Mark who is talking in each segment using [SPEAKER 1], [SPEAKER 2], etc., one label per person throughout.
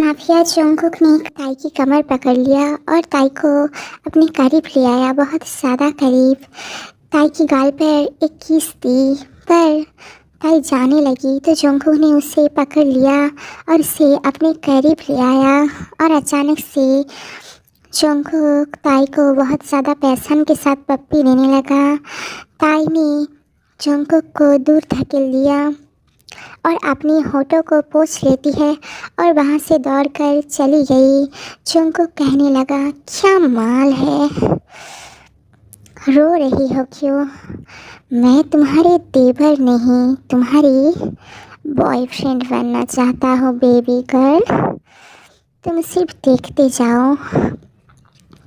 [SPEAKER 1] Mafia Jungkook ने ताई की कमर पकड़ लिया और ताई को अपने करीब ले आया, बहुत ज़्यादा करीब। ताई की गाल पर एक किस दी, पर ताई जाने लगी तो जोंगकुक ने उसे पकड़ लिया और उसे अपने करीब ले आया। और अचानक से जोंगकुक ताई को बहुत ज़्यादा पैशन के साथ पप्पी देने लगा। ताई ने जोंगकुक को दूर धकेल दिया और अपनी होठों को पोंछ लेती है और वहाँ से दौड़कर चली गई। जोंगकुक कहने लगा, क्या माल है, रो रही हो क्यों? मैं तुम्हारे देवर नहीं, तुम्हारी बॉयफ्रेंड बनना चाहता हूँ बेबी गर्ल। तुम सिर्फ देखते जाओ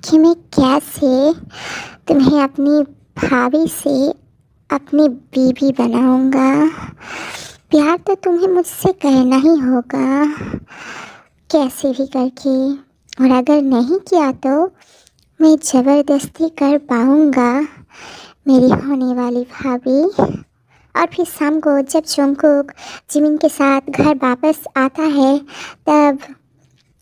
[SPEAKER 1] कि मैं कैसे तुम्हें अपनी भाभी से अपनी बीवी बनाऊंगा। प्यार तो तुम्हें मुझसे करना ही होगा, कैसे भी करके, और अगर नहीं किया तो मैं ज़बरदस्ती कर पाऊँगा मेरी होने वाली भाभी। और फिर शाम को जब जोंगकुक जिमिन के साथ घर वापस आता है, तब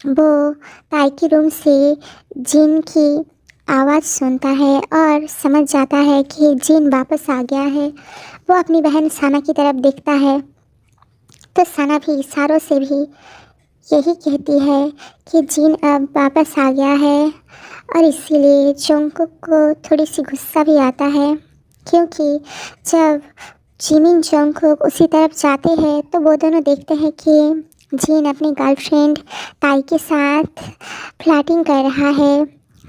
[SPEAKER 1] वो ताई के रूम से जिन की आवाज़ सुनता है और समझ जाता है कि जिन वापस आ गया है। वो अपनी बहन साना की तरफ देखता है तो साना भी इशारों से भी यही कहती है कि जिन अब वापस आ गया है। और इसीलिए जोंगकुक को थोड़ी सी गुस्सा भी आता है, क्योंकि जब जिमिन जोंगकुक उसी तरफ जाते हैं तो वो दोनों देखते हैं कि जिन अपनी गर्लफ्रेंड ताई के साथ फ्लर्टिंग कर रहा है।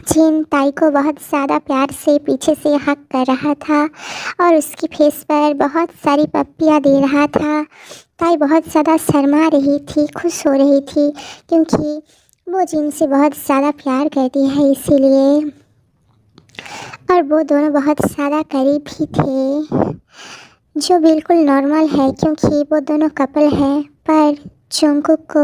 [SPEAKER 1] जिन ताई को बहुत ज़्यादा प्यार से पीछे से हक कर रहा था और उसकी फेस पर बहुत सारी पप्पियाँ दे रहा था। ताई बहुत ज़्यादा शर्मा रही थी, खुश हो रही थी, क्योंकि वो जिन से बहुत ज़्यादा प्यार करती है इसीलिए। और वो दोनों बहुत ज़्यादा करीब भी थे, जो बिल्कुल नॉर्मल है क्योंकि वो दोनों कपल हैं। पर जोंगकुक को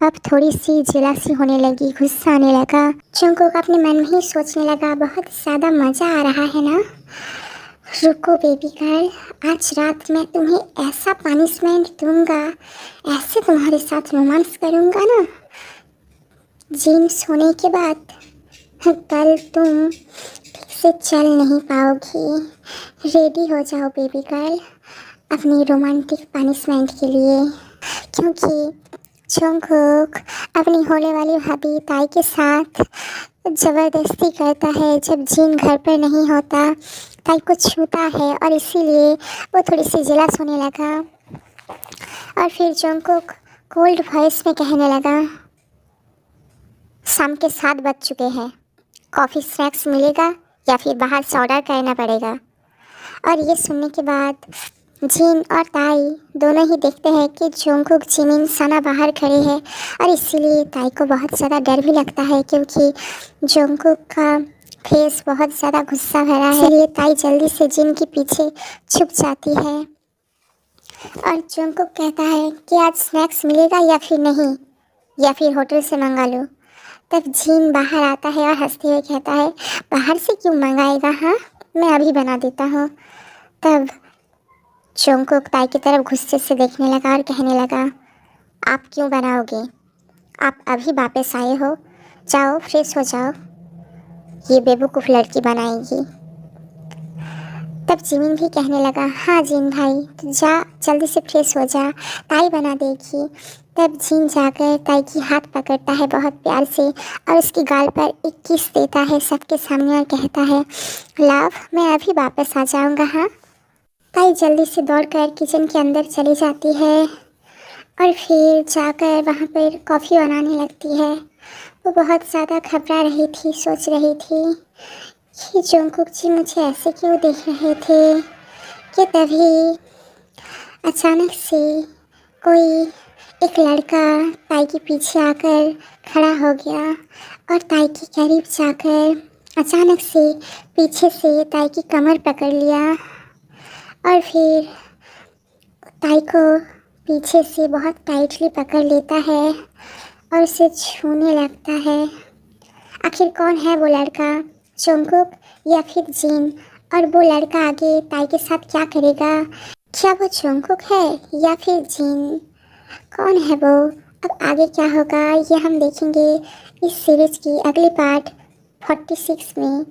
[SPEAKER 1] अब थोड़ी सी जेलसी होने लगी, गुस्सा आने लगा। जोंगकुक अपने मन में ही सोचने लगा, बहुत ज़्यादा मज़ा आ रहा है ना। रुको बेबी गर्ल, आज रात मैं तुम्हें ऐसा पनिशमेंट दूंगा, ऐसे तुम्हारे साथ रोमांस करूंगा ना, जिन सोने के बाद कल तुम ठीक से चल नहीं पाओगी। रेडी हो जाओ बेबी गर्ल अपनी रोमांटिक पनिशमेंट के लिए, क्योंकि जोंगकुक अपनी होने वाली भाभी ताई के साथ ज़बरदस्ती करता है जब जिन घर पर नहीं होता, ताई को छूता है, और इसीलिए वो थोड़ी सी जेलस होने लगा। और फिर जोंगकुक कोल्ड वॉइस में कहने लगा, शाम के 7 बज चुके हैं, कॉफ़ी स्नैक्स मिलेगा या फिर बाहर से ऑर्डर करना पड़ेगा। और ये सुनने के बाद जिन और ताई दोनों ही देखते हैं कि जोंगकुक जिमिन साना बाहर खड़े हैं, और इसीलिए ताई को बहुत ज़्यादा डर भी लगता है क्योंकि जोंगकुक का फेस बहुत ज़्यादा गुस्सा भरा है। इसलिए ताई जल्दी से जिन के पीछे छुप जाती है और जोंगकुक कहता है कि आज स्नैक्स मिलेगा या फिर नहीं, या फिर होटल से मंगा लो। तब जिन बाहर आता है और हंसते हुए कहता है, बाहर से क्यों मंगाएगा, हाँ मैं अभी बना देता हूँ। तब जोंगकुक ताई की तरफ गुस्से से देखने लगा और कहने लगा, आप क्यों बनाओगे, आप अभी वापस आए हो, जाओ फ्रेश हो जाओ, ये बेवकूफ़ लड़की बनाएगी। तब जिमिन भी कहने लगा, हाँ जिन भाई तो जा जल्दी से फ्रेश हो जा, ताई बना देगी। तब जिन जाकर ताई की हाथ पकड़ता है बहुत प्यार से और उसकी गाल पर एक किस देता है सबके सामने और कहता है, लव मैं अभी वापस आ जाऊँगा। हाँ। ताई जल्दी से दौड़कर किचन के अंदर चली जाती है और फिर जाकर वहाँ पर कॉफ़ी बनाने लगती है। वो बहुत ज़्यादा घबरा रही थी, सोच रही थी कि जोंगकुक जी मुझे ऐसे क्यों देख रहे थे, कि तभी अचानक से कोई एक लड़का ताई के पीछे आकर खड़ा हो गया और ताई के करीब जाकर अचानक से पीछे से ताई की कमर पकड़ लिया और फिर ताई को पीछे से बहुत टाइटली पकड़ लेता है और उसे छूने लगता है। आखिर कौन है वो लड़का, जोंगकुक या फिर जिन, और वो लड़का आगे ताई के साथ क्या करेगा? क्या वो जोंगकुक है या फिर जिन? कौन है वो? अब आगे क्या होगा ये हम देखेंगे इस सीरीज़ की अगली पार्ट 46 में।